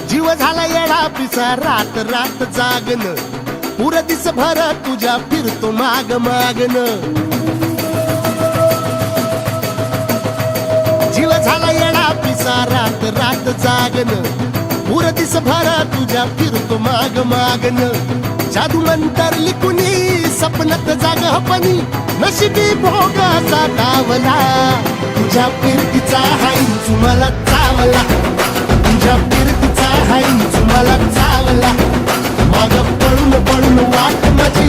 जीव झाला येडा पिसा रात रात जागन पुर दिस भर तुझ्या फिरतो माग मागन जीव झाला येडा पिसा रात रात जागन पुर दिस भर तुझ्या फिरतो माग मागन जादू मंतरली कुणी सपनात जाग हपणी नशिबी भोगाचा डावला तुझ्या फिरतीचा हाईंच मला चावला तुझ्या फिरतीचा हाईंच मला चावला माग पळून पळून वाट माझी